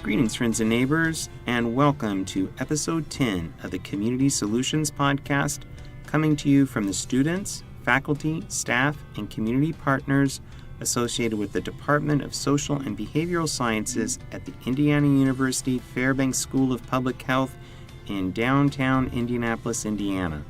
Greetings, friends and neighbors, and welcome to episode 10 of the Community Solutions Podcast, coming to you from the students, faculty, staff, and community partners associated with the Department of Social and Behavioral Sciences at the Indiana University Fairbanks School of Public Health in downtown Indianapolis, Indiana.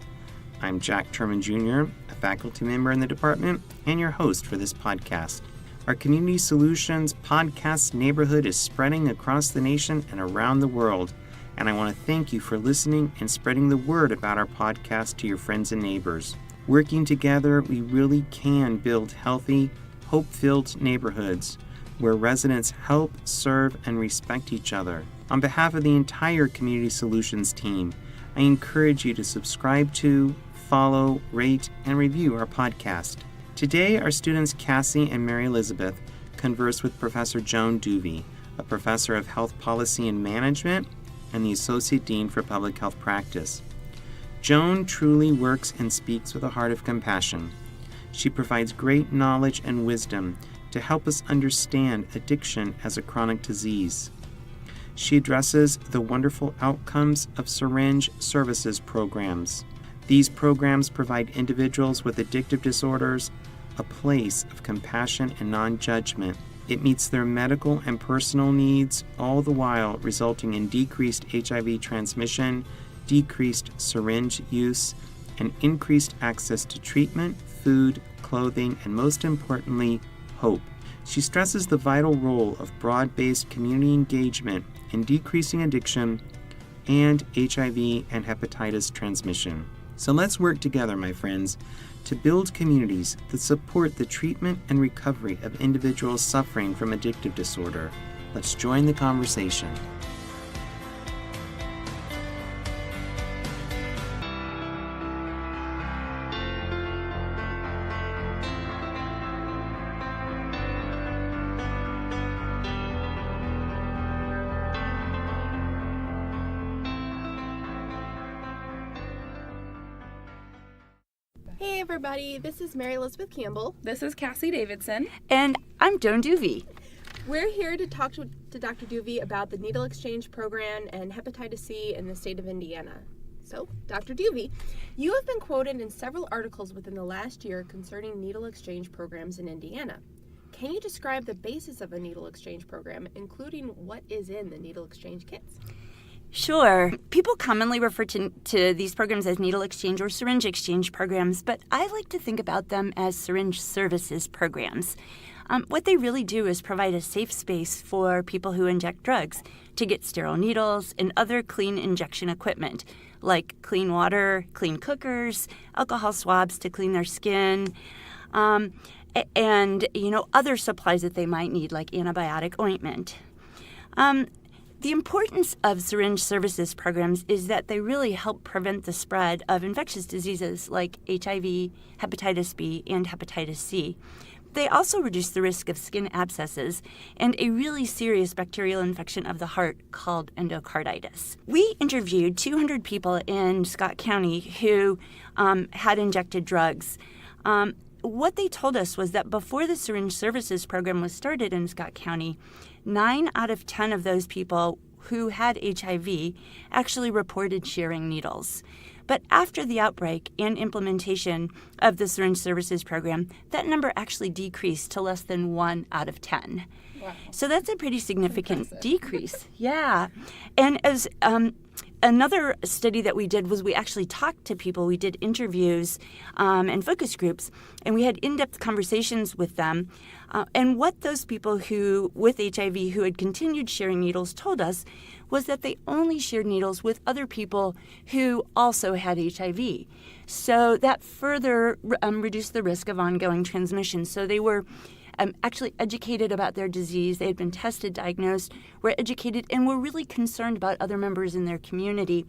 I'm Jack Turman Jr., a faculty member in the department, and your host for this podcast. Our Community Solutions podcast neighborhood is spreading across the nation and around the world, and I want to thank you for listening and spreading the word about our podcast to your friends and neighbors. Working together, we really can build healthy, hope-filled neighborhoods where residents help, serve, and respect each other. On behalf of the entire Community Solutions team, I encourage you to subscribe to, follow, rate, and review our podcast. Today, our students Cassie and Mary Elizabeth converse with Professor Joan Duvey, a professor of health policy and management and the Associate Dean for Public Health Practice. Joan truly works and speaks with a heart of compassion. She provides great knowledge and wisdom to help us understand addiction as a chronic disease. She addresses the wonderful outcomes of syringe services programs. These programs provide individuals with addictive disorders a place of compassion and non-judgment. It meets their medical and personal needs, all the while resulting in decreased HIV transmission, decreased syringe use, and increased access to treatment, food, clothing, and most importantly, hope. She stresses the vital role of broad-based community engagement in decreasing addiction and HIV and hepatitis transmission. So let's work together, my friends, to build communities that support the treatment and recovery of individuals suffering from addictive disorder. Let's join the conversation. Hey everybody, this is Mary Elizabeth Campbell. This is Cassie Davidson. And I'm Joan Duvey. We're here to talk to Dr. Duvey about the Needle Exchange Program and hepatitis C in the state of Indiana. So, Dr. Duvey, you have been quoted in several articles within the last year concerning needle exchange programs in Indiana. Can you describe the basis of a needle exchange program, including what is in the needle exchange kits? Sure. People commonly refer to these programs as needle exchange or syringe exchange programs, but I like to think about them as syringe services programs. What they really do is provide a safe space for people who inject drugs to get sterile needles and other clean injection equipment, like clean water, clean cookers, alcohol swabs to clean their skin, and other supplies that they might need, like antibiotic ointment. The importance of syringe services programs is that they really help prevent the spread of infectious diseases like HIV, hepatitis B, and hepatitis C. They also reduce the risk of skin abscesses and a really serious bacterial infection of the heart called endocarditis. We interviewed 200 people in Scott County who had injected drugs. What they told us was that before the syringe services program was started in Scott County, 9 out of 10 of those people who had HIV actually reported sharing needles. But after the outbreak and implementation of the syringe services program, that number actually decreased to less than 1 out of 10. Wow. So that's a pretty significant decrease. Yeah. And as another study that we did was we actually talked to people. We did interviews and focus groups, and we had in-depth conversations with them. And what those people with HIV who had continued sharing needles told us was that they only shared needles with other people who also had HIV. So that further reduced the risk of ongoing transmission. So they were actually educated about their disease. They had been tested, diagnosed, were educated, and were really concerned about other members in their community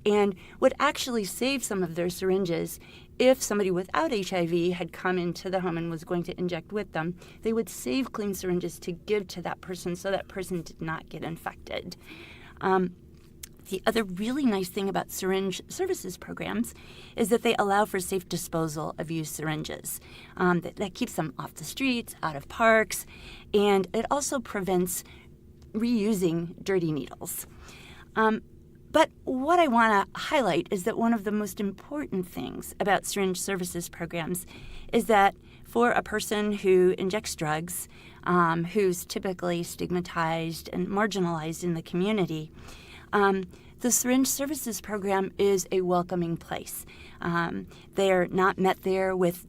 and would actually save some of their syringes. If somebody without HIV had come into the home and was going to inject with them, they would save clean syringes to give to that person so that person did not get infected. The other really nice thing about syringe services programs is that they allow for safe disposal of used syringes. That keeps them off the streets, out of parks, and it also prevents reusing dirty needles. But what I want to highlight is that one of the most important things about syringe services programs is that for a person who injects drugs, who's typically stigmatized and marginalized in the community, the syringe services program is a welcoming place. They're not met there with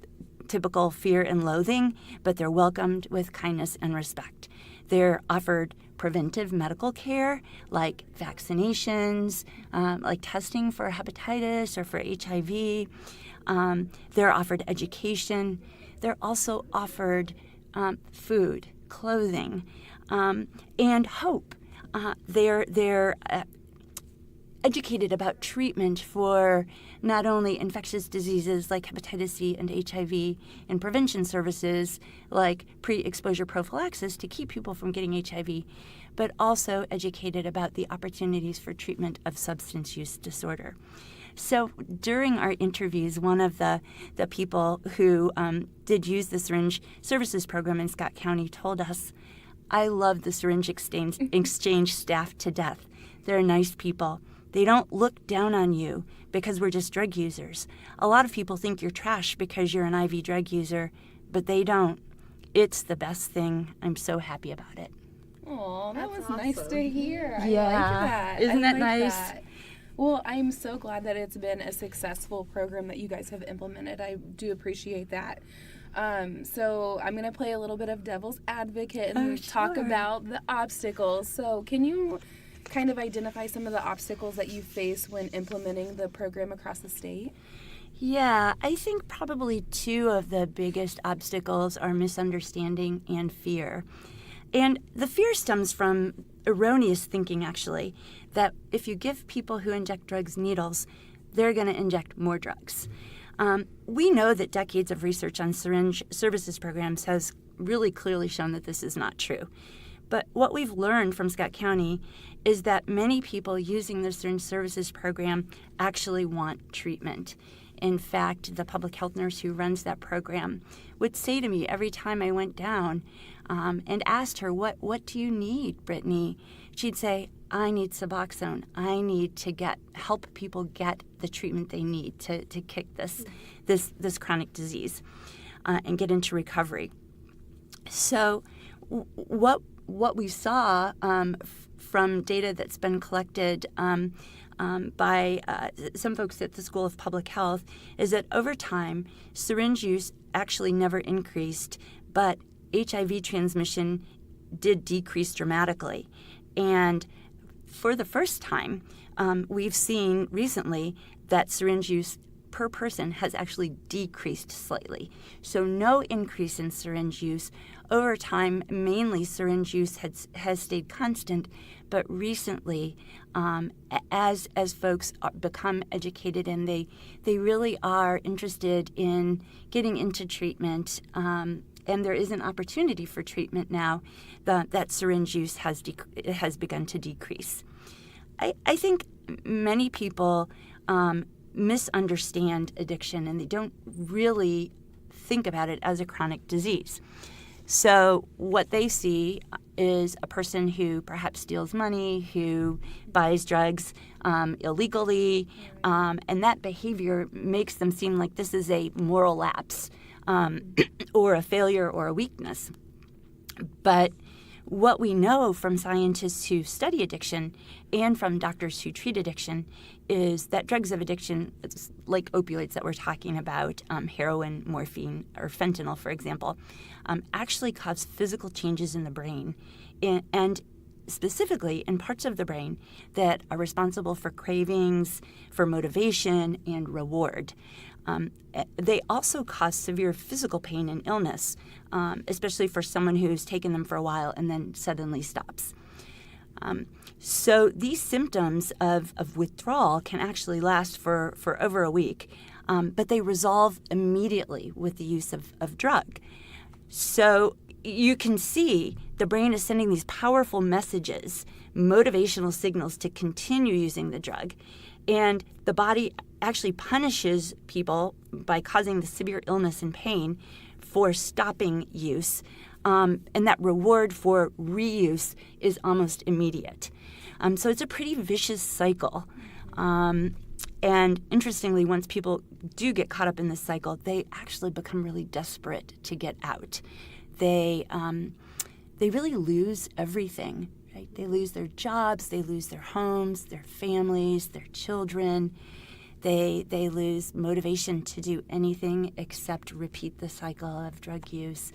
typical fear and loathing, but they're welcomed with kindness and respect. They're offered preventive medical care like vaccinations, like testing for hepatitis or for HIV. They're offered education. They're also offered food, clothing, and hope. They're educated about treatment for not only infectious diseases like hepatitis C and HIV and prevention services like pre-exposure prophylaxis to keep people from getting HIV, but also educated about the opportunities for treatment of substance use disorder. So during our interviews, one of the people who did use the syringe services program in Scott County told us, "I love the syringe exchange staff to death. They're nice people. They don't look down on you because we're just drug users. A lot of people think you're trash because you're an IV drug user, but they don't. It's the best thing. I'm so happy about it." Oh, that was awesome. nice to hear. Yeah. I like that. Isn't I that like nice? that. Well, I'm so glad that it's been a successful program that you guys have implemented. I do appreciate that. So I'm going to play a little bit of devil's advocate and talk sure. about the obstacles. So can you kind of identify some of the obstacles that you face when implementing the program across the state? Yeah, I think probably two of the biggest obstacles are misunderstanding and fear. And the fear stems from erroneous thinking, actually, that if you give people who inject drugs needles, they're going to inject more drugs. We know that decades of research on syringe services programs has really clearly shown that this is not true. But what we've learned from Scott County is that many people using the syringe services program actually want treatment. In fact, the public health nurse who runs that program would say to me every time I went down and asked her, what do you need, Brittany? She'd say, "I need Suboxone. I need to help people get the treatment they need to kick this chronic disease and get into recovery." So what we saw from data that's been collected by some folks at the School of Public Health is that over time, syringe use actually never increased, but HIV transmission did decrease dramatically. And for the first time, we've seen recently that syringe use per person has actually decreased slightly. So no increase in syringe use. Over time, mainly syringe use has stayed constant, but recently, as folks become educated and they really are interested in getting into treatment, and there is an opportunity for treatment now, that syringe use has begun to decrease. I think many people misunderstand addiction and they don't really think about it as a chronic disease. So what they see is a person who perhaps steals money, who buys drugs illegally, and that behavior makes them seem like this is a moral lapse or a failure or a weakness. But what we know from scientists who study addiction and from doctors who treat addiction is that drugs of addiction, like opioids that we're talking about, heroin, morphine, or fentanyl, for example, actually cause physical changes in the brain and specifically in parts of the brain that are responsible for cravings, for motivation, and reward. They also cause severe physical pain and illness, especially for someone who's taken them for a while and then suddenly stops. So these symptoms of withdrawal can actually last for over a week, but they resolve immediately with the use of drug. So you can see the brain is sending these powerful messages, motivational signals to continue using the drug. And the body actually punishes people by causing the severe illness and pain for stopping use. and that reward for reuse is almost immediate. So it's a pretty vicious cycle. And interestingly, once people do get caught up in this cycle, they actually become really desperate to get out. They really lose everything, right? They lose their jobs, they lose their homes, their families, their children. They lose motivation to do anything except repeat the cycle of drug use,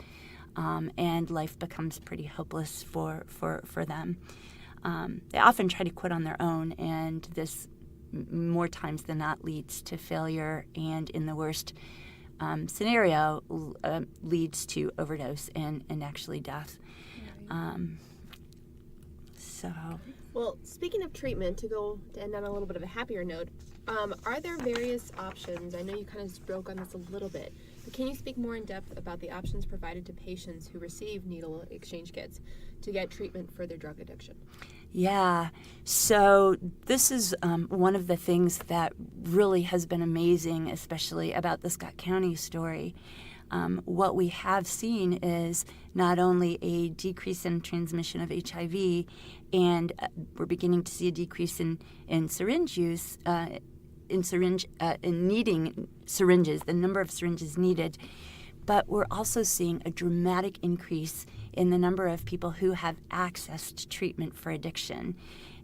and life becomes pretty hopeless for them. They often try to quit on their own, and this more times than not leads to failure, and in the worst scenario leads to overdose and actually death. Well, speaking of treatment, to end on a little bit of a happier note, are there various options? I know you kind of spoke on this a little bit, but can you speak more in depth about the options provided to patients who receive needle exchange kits to get treatment for their drug addiction? Yeah, so this is one of the things that really has been amazing, especially about the Scott County story. What we have seen is not only a decrease in transmission of HIV, and we're beginning to see a decrease in syringe use, in needing syringes, the number of syringes needed, but we're also seeing a dramatic increase in the number of people who have access to treatment for addiction.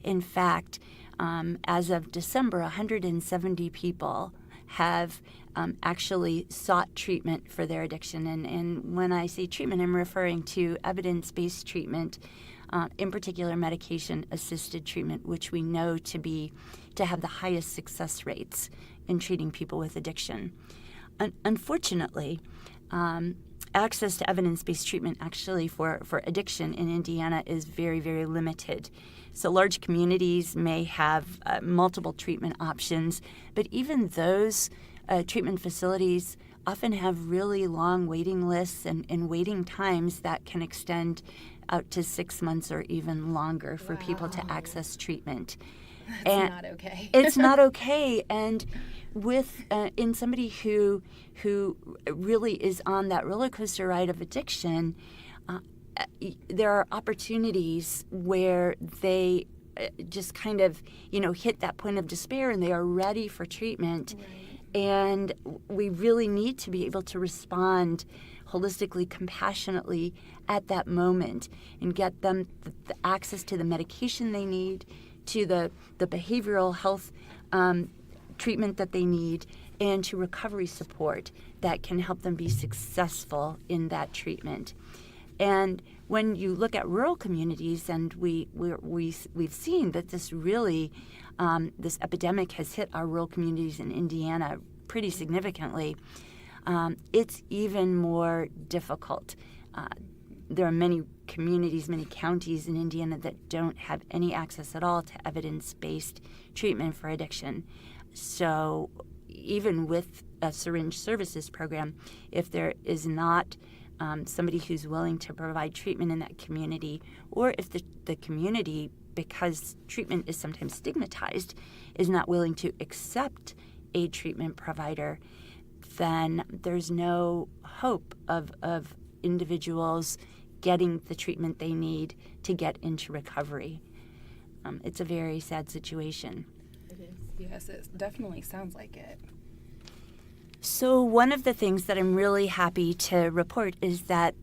In fact, as of December, 170 people have actually sought treatment for their addiction. And when I say treatment, I'm referring to evidence-based treatment, in particular medication-assisted treatment, which we know to have the highest success rates in treating people with addiction. Unfortunately, access to evidence-based treatment actually for addiction in Indiana is very, very limited. So large communities may have multiple treatment options, but even those treatment facilities often have really long waiting lists and waiting times that can extend out to 6 months or even longer for people to access treatment. That's not okay. It's not okay. And with in somebody who really is on that roller coaster ride of addiction, there are opportunities where they just kind of hit that point of despair and they are ready for treatment. Right. And we really need to be able to respond holistically, compassionately at that moment and get them the access to the medication they need, to the behavioral health treatment that they need, and to recovery support that can help them be successful in that treatment. And when you look at rural communities, and we've seen that this really this epidemic has hit our rural communities in Indiana pretty significantly, it's even more difficult. There are many communities, many counties in Indiana that don't have any access at all to evidence-based treatment for addiction. So even with a syringe services program, if there is not somebody who's willing to provide treatment in that community, or if the community, because treatment is sometimes stigmatized, is not willing to accept a treatment provider, then there's no hope of individuals getting the treatment they need to get into recovery. It's a very sad situation. It is. Yes, it definitely sounds like it. So one of the things that I'm really happy to report is that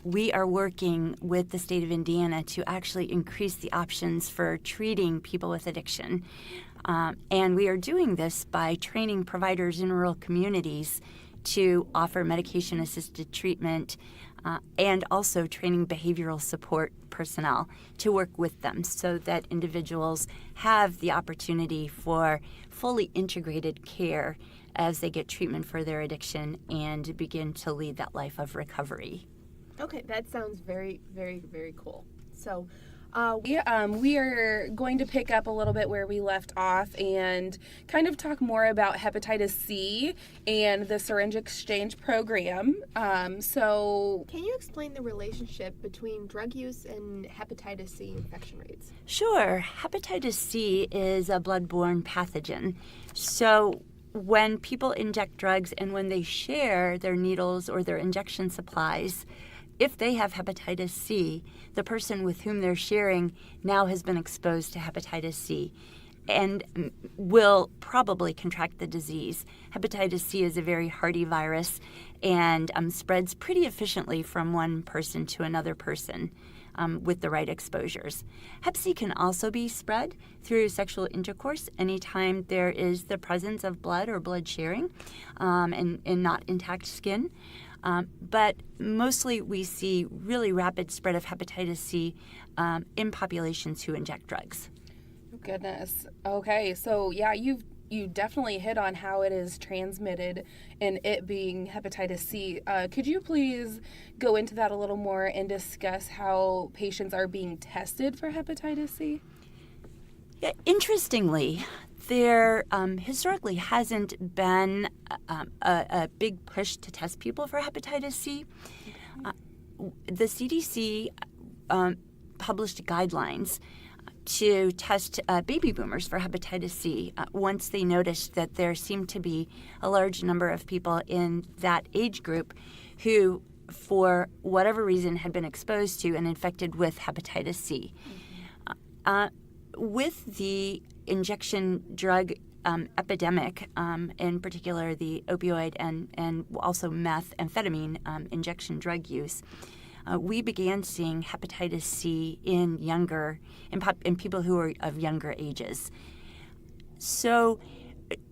we are working with the state of Indiana to actually increase the options for treating people with addiction. And we are doing this by training providers in rural communities to offer medication-assisted treatment, and also training behavioral support personnel to work with them so that individuals have the opportunity for fully integrated care as they get treatment for their addiction and begin to lead that life of recovery. Okay, that sounds very, very, very cool. So we are going to pick up a little bit where we left off and kind of talk more about hepatitis C and the syringe exchange program. So can you explain the relationship between drug use and hepatitis C infection rates? Sure. Hepatitis C is a blood-borne pathogen. So when people inject drugs and when they share their needles or their injection supplies, if they have hepatitis C, the person with whom they're sharing now has been exposed to hepatitis C and will probably contract the disease. Hepatitis C is a very hardy virus and spreads pretty efficiently from one person to another person with the right exposures. Hep C can also be spread through sexual intercourse anytime there is the presence of blood or blood sharing and not intact skin. But mostly we see really rapid spread of hepatitis C in populations who inject drugs. Goodness. Okay, so yeah, you definitely hit on how it is transmitted and it being hepatitis C. Could you please go into that a little more and discuss how patients are being tested for hepatitis C? Yeah, interestingly, there historically hasn't been a big push to test people for hepatitis C. The CDC published guidelines to test baby boomers for hepatitis C once they noticed that there seemed to be a large number of people in that age group who, for whatever reason, had been exposed to and infected with hepatitis C. With the injection drug epidemic, in particular the opioid and also methamphetamine injection drug use, we began seeing hepatitis C in people who are of younger ages. So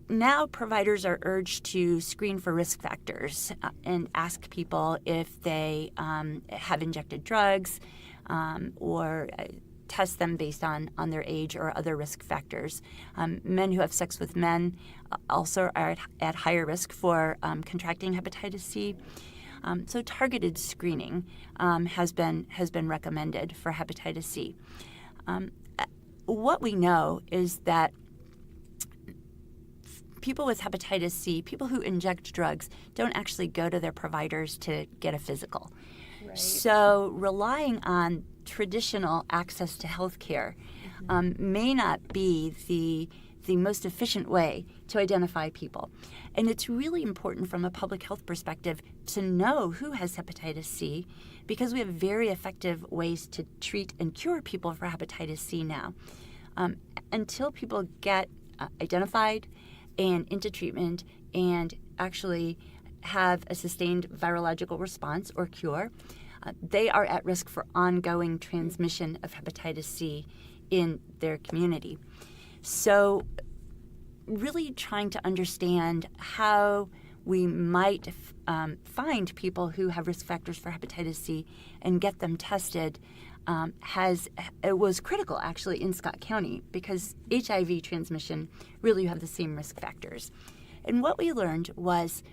now providers are urged to screen for risk factors and ask people if they have injected drugs or test them based on their age or other risk factors. Men who have sex with men also are at higher risk for contracting hepatitis C. So targeted screening has been recommended for hepatitis C. What we know is that people with hepatitis C, people who inject drugs, don't actually go to their providers to get a physical. Right. So relying on traditional access to health care may not be the most efficient way to identify people. And it's really important from a public health perspective to know who has hepatitis C because we have very effective ways to treat and cure people for hepatitis C now. Until people get identified and into treatment and actually have a sustained virological response or cure, they are at risk for ongoing transmission of hepatitis C in their community. So really trying to understand how we might find people who have risk factors for hepatitis C and get them tested it was critical actually in Scott County because HIV transmission, really you have the same risk factors. And what we learned was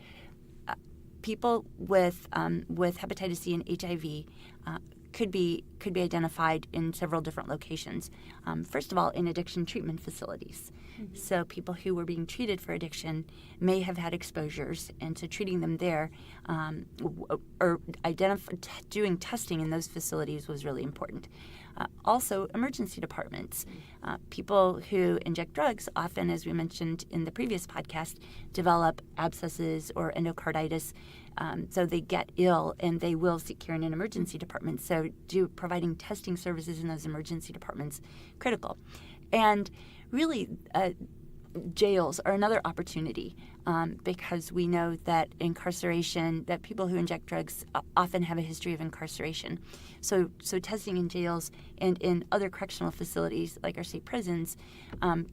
people with hepatitis C and HIV could be identified in several different locations. First of all, in addiction treatment facilities. Mm-hmm. So people who were being treated for addiction may have had exposures, and so treating them there or doing testing in those facilities was really important. Also, emergency departments. People who inject drugs often, as we mentioned in the previous podcast, develop abscesses or endocarditis. So they get ill and they will seek care in an emergency department. So providing testing services in those emergency departments critical. And really, jails are another opportunity because we know that that people who inject drugs often have a history of incarceration. So testing in jails and in other correctional facilities like our state prisons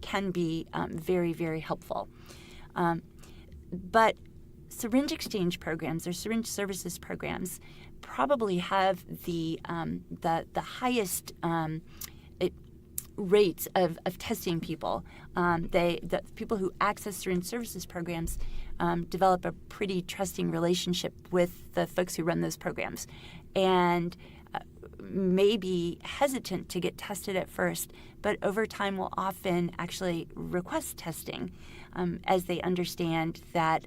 can be very, very helpful. But syringe exchange programs or syringe services programs probably have the highest rates of testing people. The people who access syringe services programs develop a pretty trusting relationship with the folks who run those programs and may be hesitant to get tested at first, but over time will often actually request testing as they understand that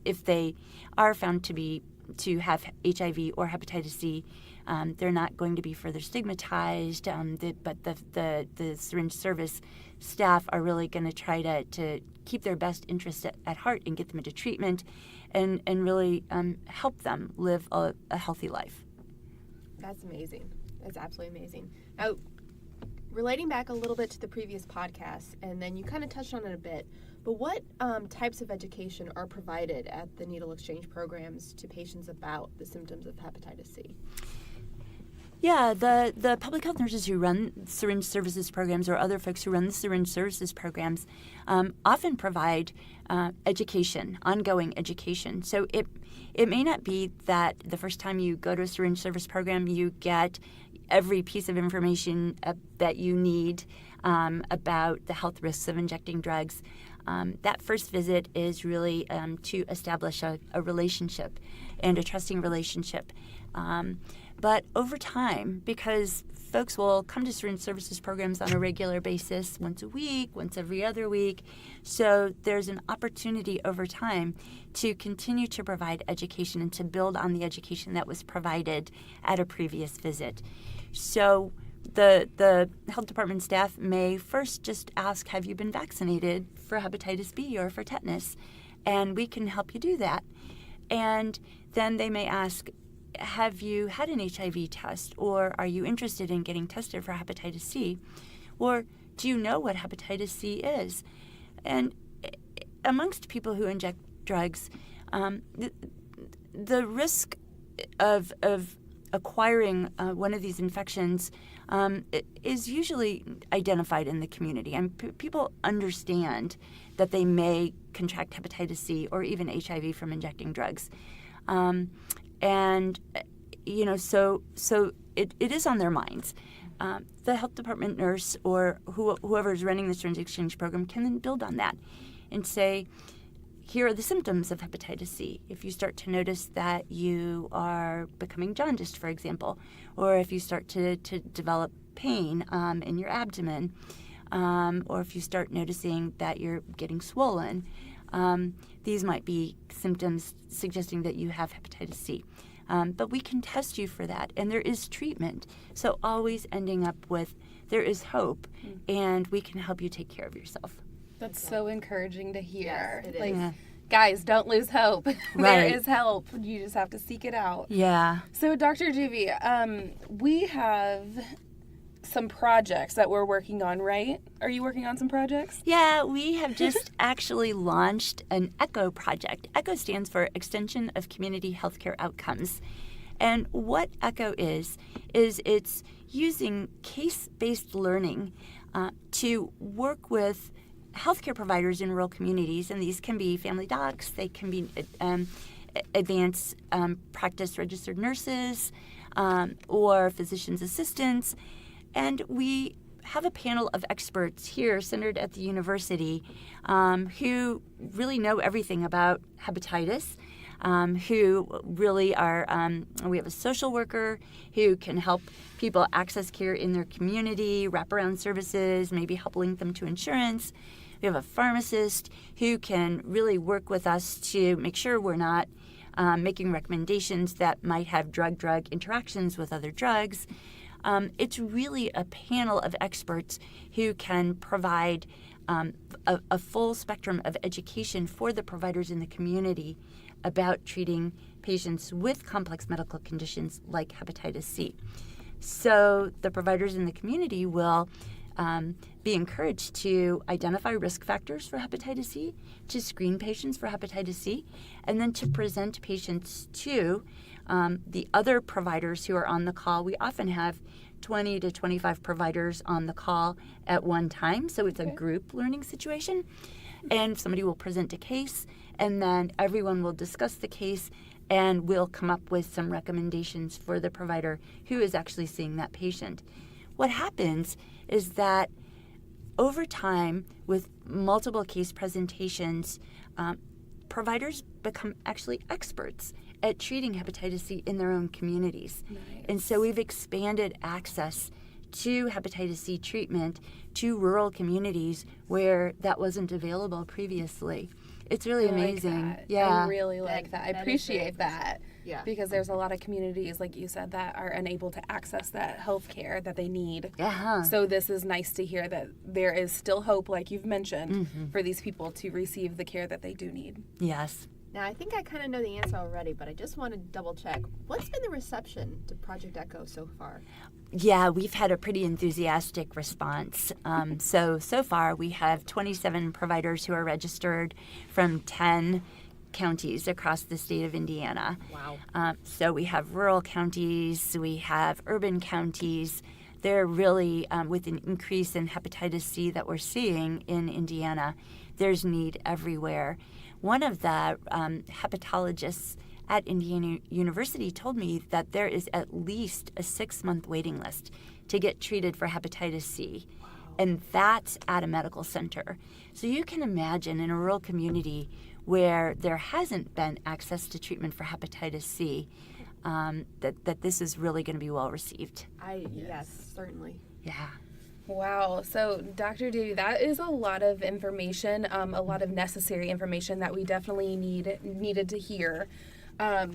if they are found to have HIV or hepatitis C, they're not going to be further stigmatized, but the syringe service staff are really going to try to keep their best interests at heart and get them into treatment and really help them live a healthy life. That's amazing. That's absolutely amazing. Now, relating back a little bit to the previous podcast, and then you kind of touched on it a bit, but what types of education are provided at the needle exchange programs to patients about the symptoms of hepatitis C? Yeah, the public health nurses who run syringe services programs or other folks who run the syringe services programs often provide education, ongoing education. So it may not be that the first time you go to a syringe service program you get every piece of information that you need about the health risks of injecting drugs. That first visit is really to establish a relationship and a trusting relationship. But over time, because folks will come to syringe services programs on a regular basis, once a week, once every other week, so there's an opportunity over time to continue to provide education and to build on the education that was provided at a previous visit. So the health department staff may first just ask, have you been vaccinated for hepatitis B or for tetanus? And we can help you do that. And then they may ask, have you had an HIV test, or are you interested in getting tested for hepatitis C? Or do you know what hepatitis C is? And amongst people who inject drugs, the risk of acquiring one of these infections is usually identified in the community. And people understand that they may contract hepatitis C or even HIV from injecting drugs. And, so it is on their minds. The health department nurse or whoever is running the syringe exchange program can then build on that and say, here are the symptoms of hepatitis C. If you start to notice that you are becoming jaundiced, for example, or if you start to develop pain in your abdomen, or if you start noticing that you're getting swollen, these might be symptoms suggesting that you have hepatitis C. But we can test you for that, and there is treatment. So always ending up with, there is hope, and we can help you take care of yourself. That's so encouraging to hear. Yes, it like, is. Guys, don't lose hope. There Right. is help. You just have to seek it out. Yeah. So, Dr. Juvie, we have some projects that we're working on, right? Are you working on some projects? Yeah, we have just actually launched an ECHO project. ECHO stands for Extension of Community Healthcare Outcomes. And what ECHO is it's using case-based learning to work with healthcare providers in rural communities, and these can be family docs, they can be advanced practice registered nurses, or physician's assistants. And we have a panel of experts here centered at the university who really know everything about hepatitis, who really are, we have a social worker who can help people access care in their community, wraparound services, maybe help link them to insurance. We have a pharmacist who can really work with us to make sure we're not making recommendations that might have drug-drug interactions with other drugs. It's really a panel of experts who can provide a full spectrum of education for the providers in the community about treating patients with complex medical conditions like hepatitis C. So the providers in the community will be encouraged to identify risk factors for hepatitis C, to screen patients for hepatitis C, and then to present patients to the other providers who are on the call. We often have 20 to 25 providers on the call at one time, so it's a group learning situation. And somebody will present a case, and then everyone will discuss the case, and we'll come up with some recommendations for the provider who is actually seeing that patient. What happens is that over time, with multiple case presentations, providers become actually experts at treating hepatitis C in their own communities. Nice. And so we've expanded access to hepatitis C treatment to rural communities where that wasn't available previously. It's really I like amazing. that. Yeah. I really like that. I that is appreciate very that. Yeah. Because there's a lot of communities, like you said, that are unable to access that health care that they need. Yeah. So this is nice to hear that there is still hope, like you've mentioned, for these people to receive the care that they do need. Yes. Now, I think I kind of know the answer already, but I just want to double check. What's been the reception to Project Echo so far? Yeah, we've had a pretty enthusiastic response. So far, we have 27 providers who are registered from 10 counties across the state of Indiana. Wow. So we have rural counties, we have urban counties. They're really, with an increase in hepatitis C that we're seeing in Indiana, there's need everywhere. One of the hepatologists at Indiana University told me that there is at least a 6-month waiting list to get treated for hepatitis C. Wow. And that's at a medical center. So you can imagine in a rural community where there hasn't been access to treatment for hepatitis C, that this is really going to be well received. Yes, certainly. Yeah. Wow. So, Dr. Dewey, that is a lot of information, a lot of necessary information that we definitely needed to hear.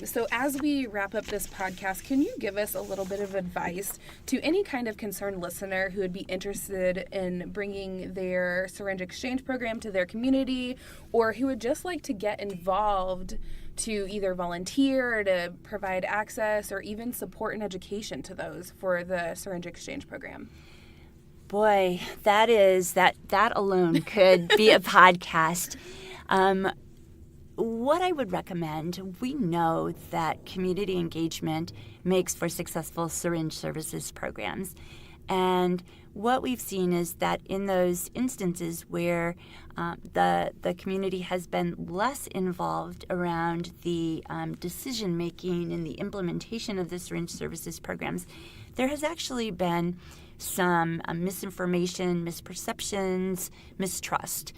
So as we wrap up this podcast, can you give us a little bit of advice to any kind of concerned listener who would be interested in bringing their syringe exchange program to their community, or who would just like to get involved to either volunteer, to provide access, or even support and education to those for the syringe exchange program? Boy, that alone could be a podcast. What I would recommend, we know that community engagement makes for successful syringe services programs. And what we've seen is that in those instances where the community has been less involved around the decision-making and the implementation of the syringe services programs, there has actually been some misinformation, misperceptions, mistrust.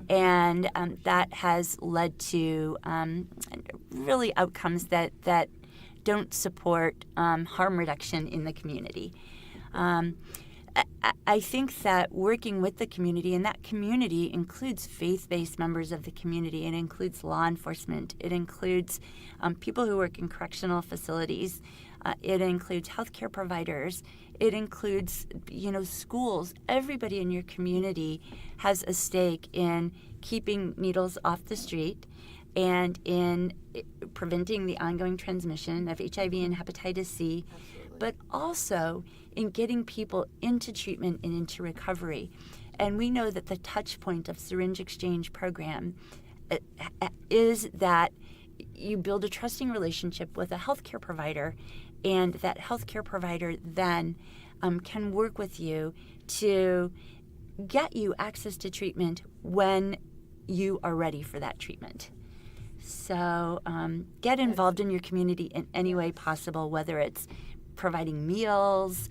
And that has led to really outcomes that don't support harm reduction in the community. I think that working with the community, and that community includes faith-based members of the community, it includes law enforcement, it includes people who work in correctional facilities, it includes healthcare providers, it includes, schools. Everybody in your community has a stake in keeping needles off the street and in preventing the ongoing transmission of HIV and hepatitis C, but also in getting people into treatment and into recovery. And we know that the touch point of syringe exchange program is that you build a trusting relationship with a healthcare provider, and that healthcare provider then can work with you to get you access to treatment when you are ready for that treatment. So get involved in your community in any way possible, whether it's providing meals,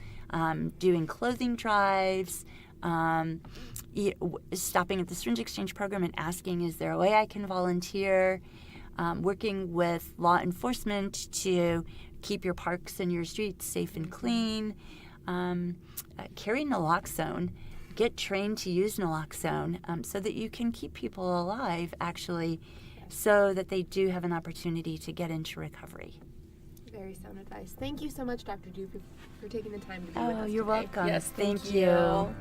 doing clothing drives, stopping at the syringe exchange program and asking, is there a way I can volunteer? Working with law enforcement to keep your parks and your streets safe and clean. Carry naloxone. Get trained to use naloxone so that you can keep people alive, actually, so that they do have an opportunity to get into recovery. Very sound advice. Thank you so much, Dr. Dew, for taking the time to be with us you're today. welcome. Yes, Thank you.